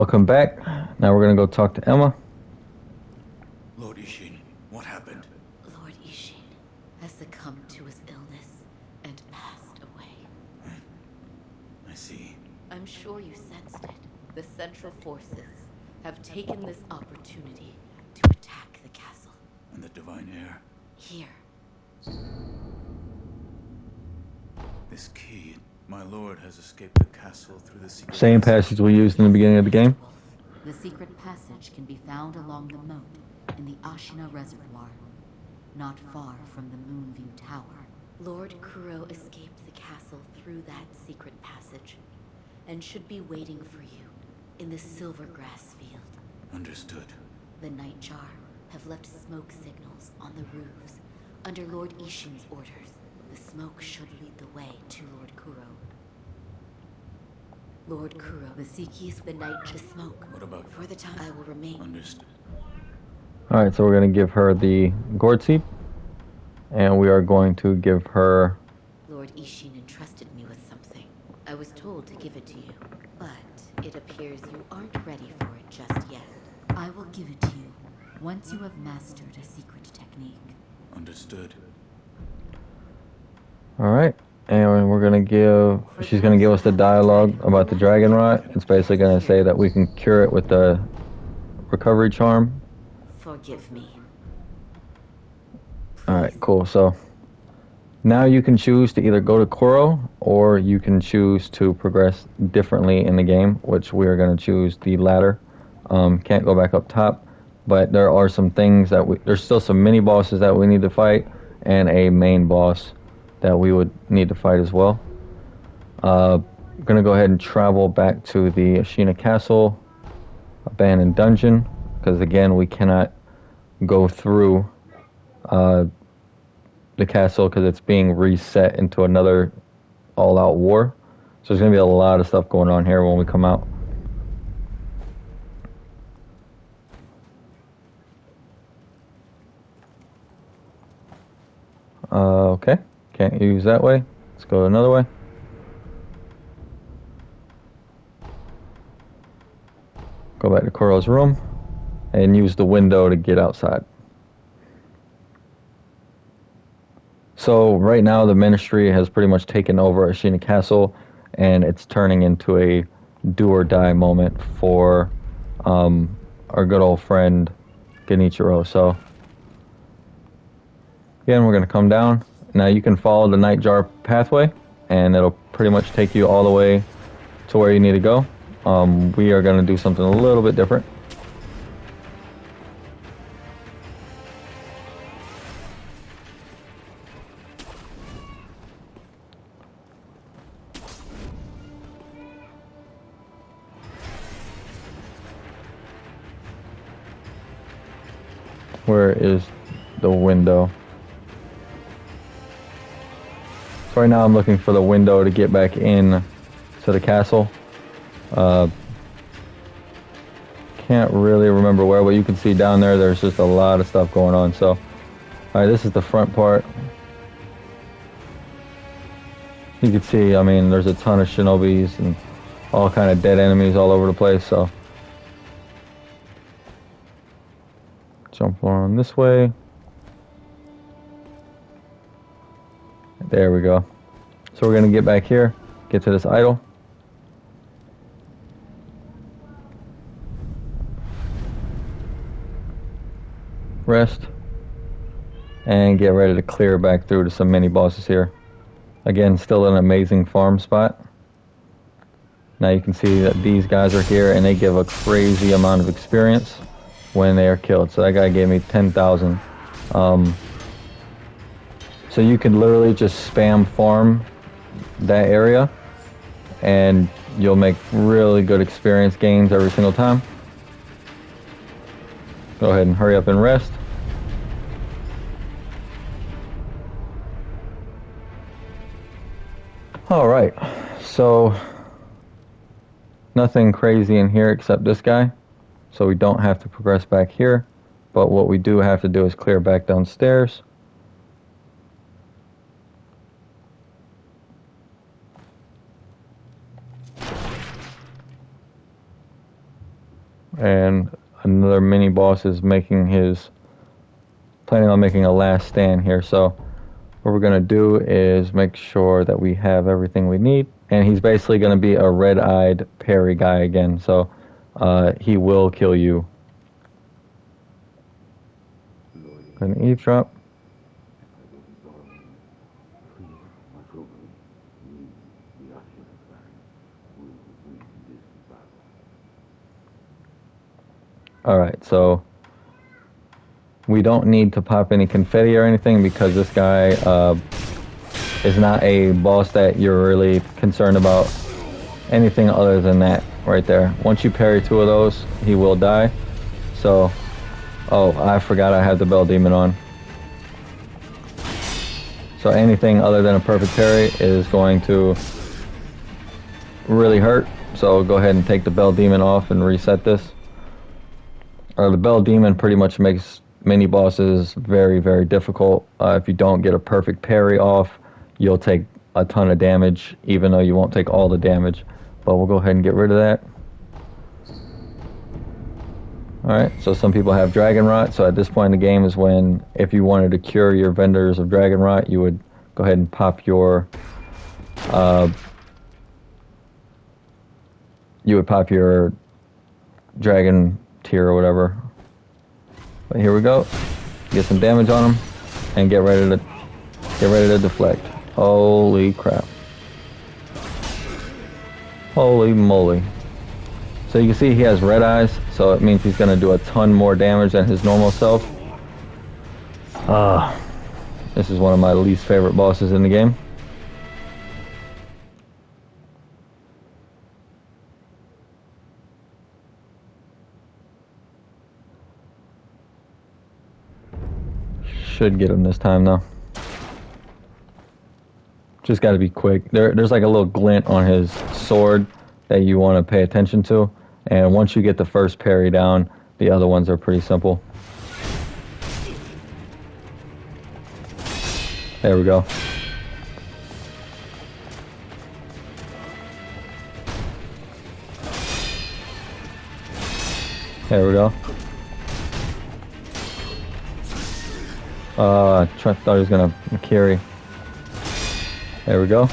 Welcome back. Now we're gonna go talk to Emma. Lord Ishin, what happened? Lord Ishin has succumbed to his illness and passed away. I see. I'm sure you sensed it. The Central Forces have taken this opportunity to attack the castle. And the divine heir? Here. This key, my lord has escaped the castle through the secret Same passage we used in the beginning of the game. Wolf. The secret passage can be found along the moat in the Ashina Reservoir, not far from the Moonview Tower. Lord Kuro escaped the castle through that secret passage, and should be waiting for you in the Silvergrass field. Understood. The Nightjar have left smoke signals on the roofs under Lord Ishin's orders. The smoke should lead the way to Lord Kuro. Lord Kuro, the Sikis, the night, the smoke. What about... For the time, I will remain. Understood. Alright, so we're gonna give her the gourd seep. And we are going to give her... Lord Ishin entrusted me with something. I was told to give it to you, but it appears you aren't ready for it just yet. I will give it to you once you have mastered a secret technique. Understood. Alright, and we're gonna give... She's gonna give us the dialogue about the dragon rot. It's basically gonna say that we can cure it with the recovery charm. Forgive me. Alright, cool. So now you can choose to either go to Kuro or you can choose to progress differently in the game, which we are going to choose the latter. Can't go back up top, but there are some things that there's still some mini bosses that we need to fight and a main boss that we would need to fight as well. I'm going to go ahead and travel back to the Ashina Castle abandoned dungeon because again we cannot go through the castle because it's being reset into another all-out war. So there's going to be a lot of stuff going on here when we come out. Okay, can't use that way. Let's go another way. Go back to Kuro's room and use the window to get outside. So right now the Ministry has pretty much taken over Ashina Castle and it's turning into a do or die moment for our good old friend Genichiro. So again, we're going to come down. Now you can follow the Nightjar pathway and it'll pretty much take you all the way to where you need to go. We are going to do something a little bit different. Where is the window? So right now I'm looking for the window to get back in to the castle. Can't really remember where, but you can see down there there's just a lot of stuff going on. So alright, this is the front part. You can see, I mean, there's a ton of shinobis and all kind of dead enemies all over the place, so jump on this way. There we go. So we're going to get back here, get to this idol. Rest. And get ready to clear back through to some mini bosses here. Again, still an amazing farm spot. Now you can see that these guys are here and they give a crazy amount of experience when they are killed. So that guy gave me 10,000. So you can literally just spam farm that area and you'll make really good experience gains every single time. Go ahead and hurry up and rest. Alright, so nothing crazy in here except this guy. So we don't have to progress back here. But what we do have to do is clear back downstairs. and another mini boss is planning on making a last stand here. So what we're gonna do is make sure that we have everything we need, and he's basically gonna be a red-eyed parry guy again. So he will kill you. Gonna eavesdrop. Alright, so we don't need to pop any confetti or anything because this guy is not a boss that you're really concerned about anything other than that right there. Once you parry 2 of those, he will die. So, oh, I forgot I had the Bell Demon on. So anything other than a perfect parry is going to really hurt. So go ahead and take the Bell Demon off and reset this. The Bell Demon pretty much makes mini bosses very, very difficult. If you don't get a perfect parry off, you'll take a ton of damage, even though you won't take all the damage. But we'll go ahead and get rid of that. Alright, so some people have Dragon Rot. So at this point in the game is when, if you wanted to cure your vendors of Dragon Rot, you would go ahead and pop your Dragon tier or whatever. But here we go. Get some damage on him and get ready to deflect. Holy crap. Holy moly. So you can see he has red eyes, so it means he's going to do a ton more damage than his normal self. This is one of my least favorite bosses in the game. Should get him this time though. Just got to be quick. There's like a little glint on his sword that you want to pay attention to, and once you get the first parry down, the other ones are pretty simple. There we go. There we go. I thought he was gonna carry. There we go.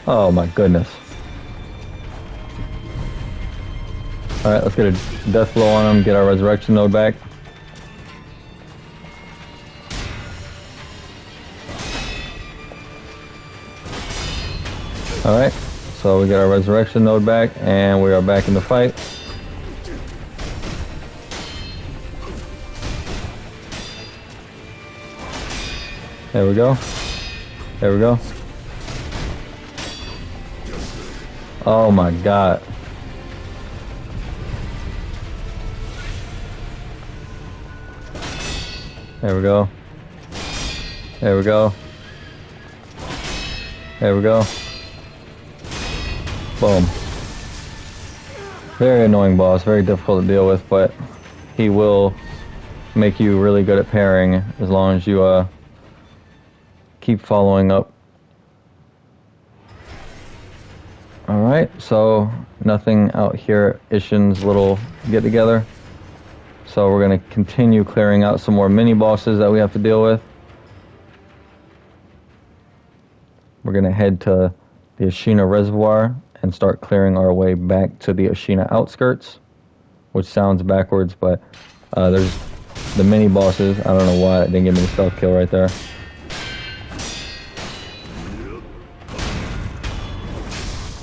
Oh my goodness. Alright, let's get a death blow on him, get our resurrection node back. Alright, so we get our resurrection node back and we are back in the fight. There we go. There we go. Oh my god. There we go. There we go. There we go. Boom. Very annoying boss, very difficult to deal with, but he will make you really good at parrying as long as you keep following up. Alright, so nothing out here at Ishin's little get together. So we're going to continue clearing out some more mini bosses that we have to deal with. We're going to head to the Ashina Reservoir and start clearing our way back to the Ashina outskirts, which sounds backwards, but there's the mini bosses. I don't know why it didn't give me the stealth kill right there.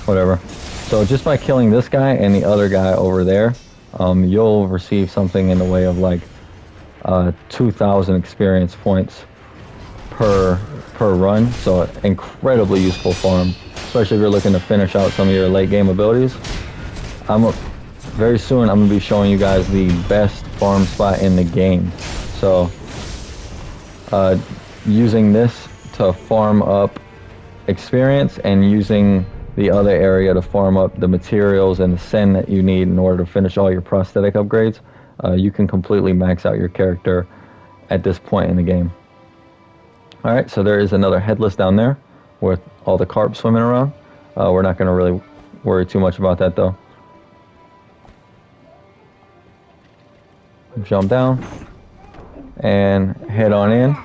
Whatever. So just by killing this guy and the other guy over there, you'll receive something in the way of like 2,000 experience points per run. So incredibly useful farm, especially if you're looking to finish out some of your late game abilities. Very soon I'm gonna be showing you guys the best farm spot in the game. So using this to farm up experience and using the other area to farm up the materials and the sen that you need in order to finish all your prosthetic upgrades, you can completely max out your character at this point in the game. Alright, so there is another headless down there with all the carp swimming around. We're not going to really worry too much about that though. jump down, and head on in.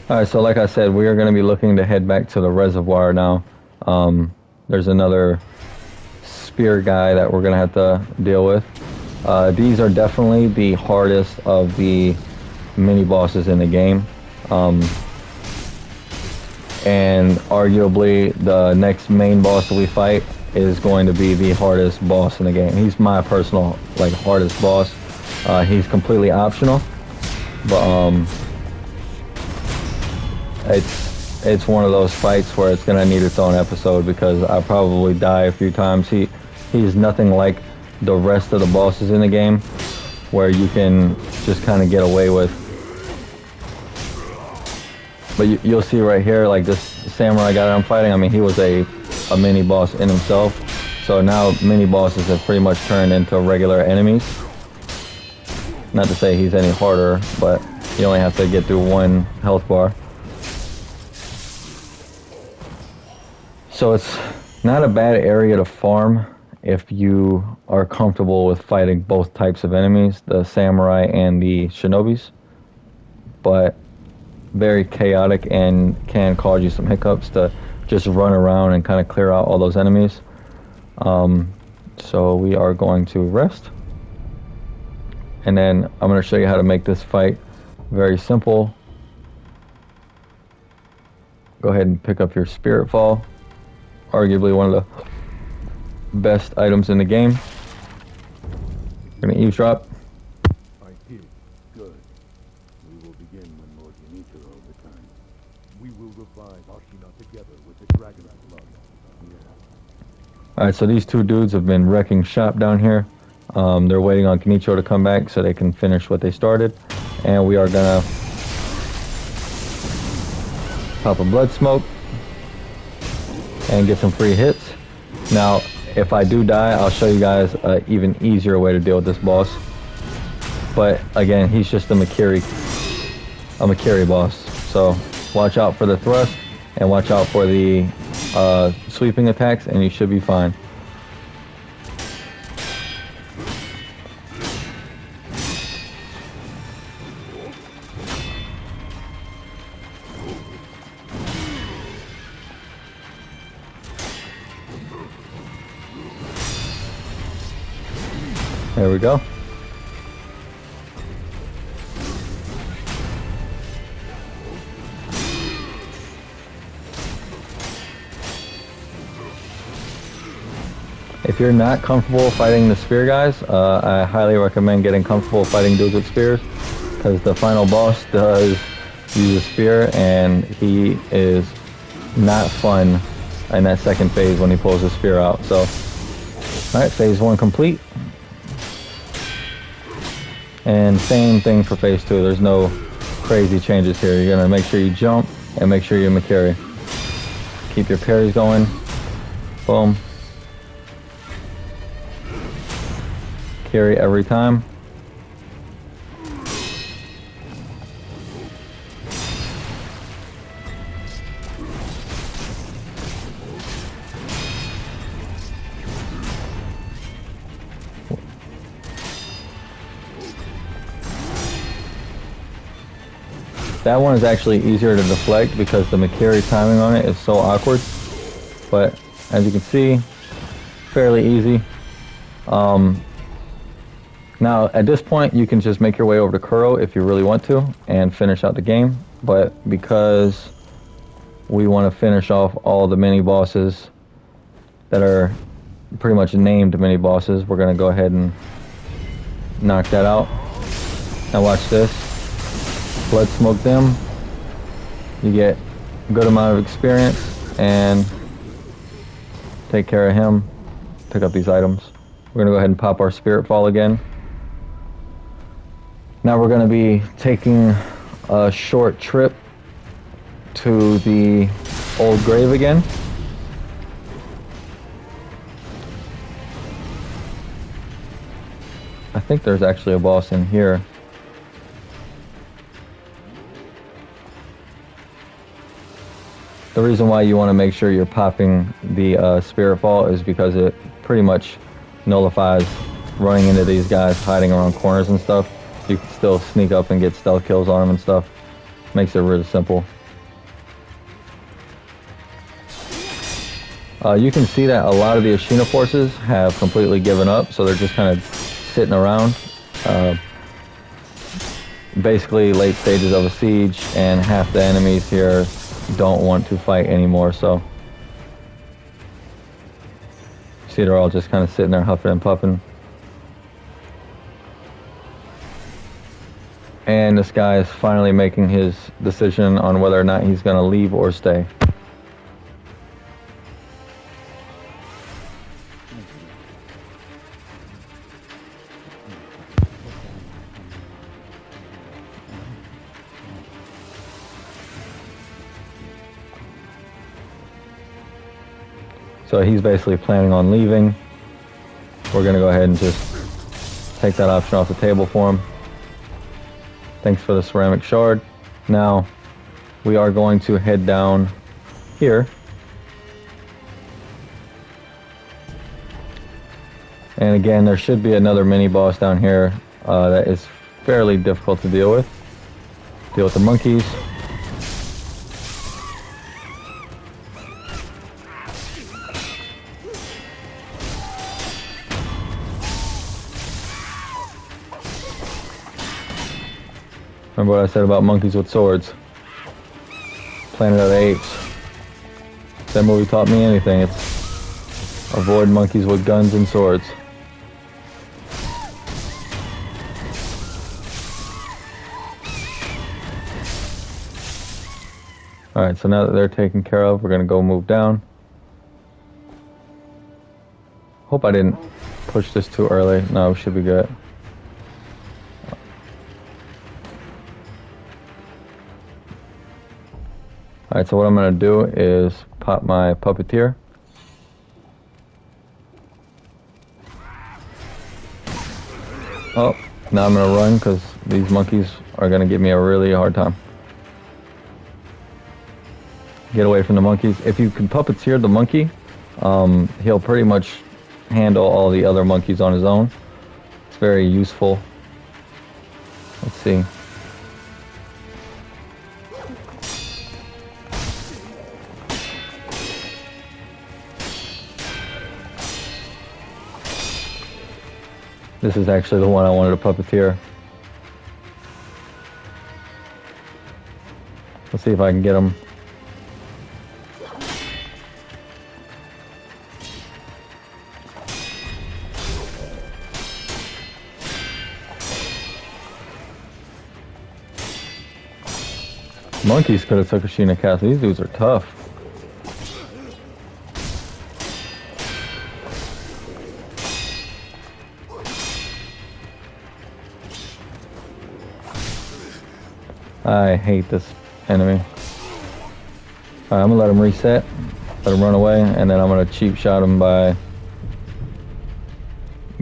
Alright, so like I said, we are going to be looking to head back to the reservoir now. There's another spear guy that we're going to have to deal with. These are definitely the hardest of the mini bosses in the game. And arguably the next main boss that we fight is going to be the hardest boss in the game. He's my personal hardest boss. He's completely optional, but it's one of those fights where it's gonna need its own episode because I probably die a few times. He's nothing like the rest of the bosses in the game where you can just kind of get away with. But you'll see right here, like this samurai guy that I'm fighting, I mean, he was a mini boss in himself. So now mini bosses have pretty much turned into regular enemies. Not to say he's any harder, but you only have to get through one health bar. So it's not a bad area to farm if you are comfortable with fighting both types of enemies, the samurai and the shinobis. But very chaotic and can cause you some hiccups to just run around and kind of clear out all those enemies. So we are going to rest. And then I'm going to show you how to make this fight very simple. Go ahead and pick up your Spirit Fall. Arguably one of the best items in the game. We're gonna eavesdrop. I hear. Good. We will begin when Lord Yunichiro returns. We will revive Ashina together with the dragon's blood. Alright, so these two dudes have been wrecking shop down here. They're waiting on Kenichiro to come back so they can finish what they started. And we are gonna pop a blood smoke and get some free hits. Now, if I do die, I'll show you guys an even easier way to deal with this boss. But again, he's just a Makiri boss. So watch out for the thrust and watch out for the sweeping attacks, and you should be fine. There we go. If you're not comfortable fighting the spear guys, I highly recommend getting comfortable fighting dudes with spears, because the final boss does use a spear and he is not fun in that second phase when he pulls his spear out. So, alright, phase 1 complete. And same thing for phase 2. There's no crazy changes here. You're gonna make sure you jump and make sure you Makiri. Keep your parries going. Boom. Carry every time. That one is actually easier to deflect because the Makiri timing on it is so awkward. But as you can see, fairly easy. Now at this point you can just make your way over to Kuro if you really want to and finish out the game. But because we want to finish off all the mini bosses that are pretty much named mini bosses, we're going to go ahead and knock that out. Now watch this. Blood smoke them. You get a good amount of experience and take care of him. Pick up these items. We're gonna go ahead and pop our Spirit Fall again. Now we're gonna be taking a short trip to the old grave again. I think there's actually a boss in here. The reason why you want to make sure you're popping the Spirit Fall is because it pretty much nullifies running into these guys hiding around corners and stuff. You can still sneak up and get stealth kills on them and stuff. Makes it really simple. You can see that a lot of the Ashina forces have completely given up, so they're just kind of sitting around. Basically late stages of a siege, and half the enemies here don't want to fight anymore, so see they're all just kind of sitting there huffing and puffing. And this guy is finally making his decision on whether or not he's going to leave or stay. So he's basically planning on leaving. We're going to go ahead and just take that option off the table for him. Thanks for the ceramic shard. Now, we are going to head down here. And again, there should be another mini boss down here that is fairly difficult to deal with. Deal with the monkeys. Remember what I said about monkeys with swords? Planet of the Apes. If that movie taught me anything, it's avoid monkeys with guns and swords. Alright, so now that they're taken care of, we're going to go move down. Hope I didn't push this too early. No, we should be good. Alright, so what I'm going to do is pop my puppeteer. Oh, now I'm going to run because these monkeys are going to give me a really hard time. Get away from the monkeys. If you can puppeteer the monkey, he'll pretty much handle all the other monkeys on his own. It's very useful. Let's see. This is actually the one I wanted to puppeteer. Let's see if I can get him. Monkeys could have took Ashina Castle. These dudes are tough. I hate this enemy. Alright, I'm gonna let him reset, let him run away, and then I'm gonna cheap shot him by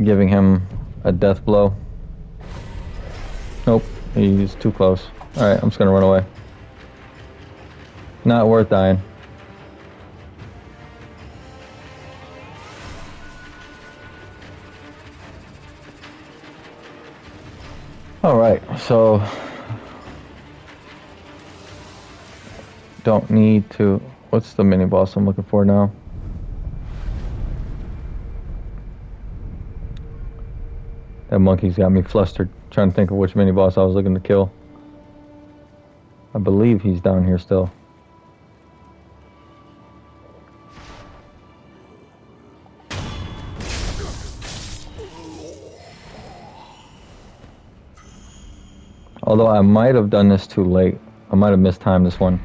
giving him a death blow. Nope, he's too close. Alright, I'm just gonna run away. Not worth dying. Alright, so don't need to. What's the mini boss I'm looking for now? That monkey's got me flustered, trying to think of which mini boss I was looking to kill. I believe he's down here still. Although I might have done this too late. I might have mistimed this one.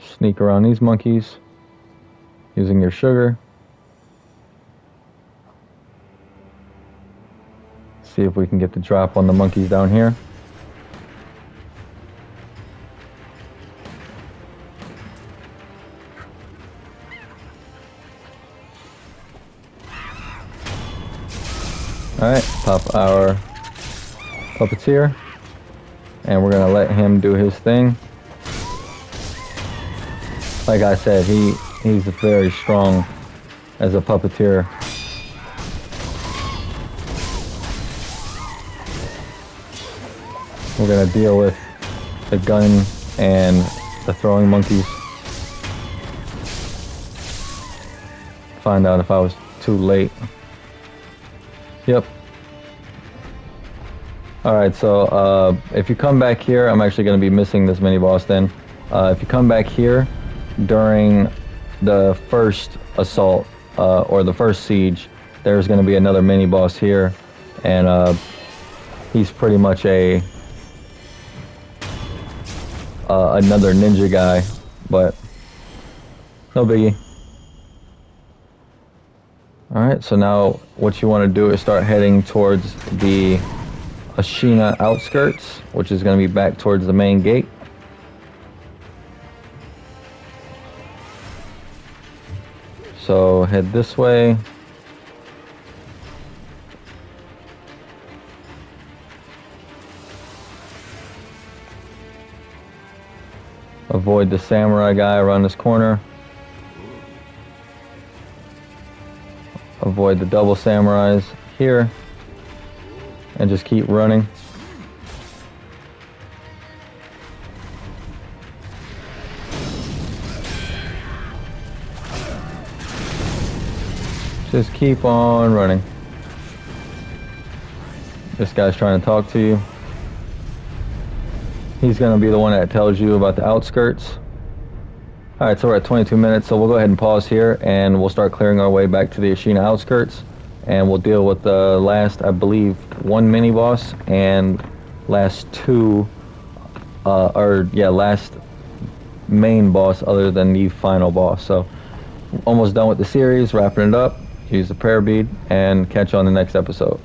Sneak around these monkeys using your sugar. See if we can get the drop on the monkeys down here. Alright, pop our puppeteer. And we're gonna let him do his thing. Like I said, he's very strong as a puppeteer. We're gonna deal with the gun and the throwing monkeys. Find out if I was too late. Yep. Alright, so if you come back here, I'm actually going to be missing this mini-boss then. If you come back here during the first assault, or the first siege, there's going to be another mini-boss here. And he's pretty much another ninja guy, but no biggie. Alright, so now what you want to do is start heading towards the Ashina outskirts, which is going to be back towards the main gate. So head this way. Avoid the samurai guy around this corner. Avoid the double samurais here. And just keep running. Just keep on running. This guy's trying to talk to you. He's going to be the one that tells you about the outskirts. Alright, so we're at 22 minutes, so we'll go ahead and pause here and we'll start clearing our way back to the Ashina outskirts. And we'll deal with the last, I believe, one mini-boss and last last main boss other than the final boss. So, almost done with the series, wrapping it up. Use the prayer bead and catch you on the next episode.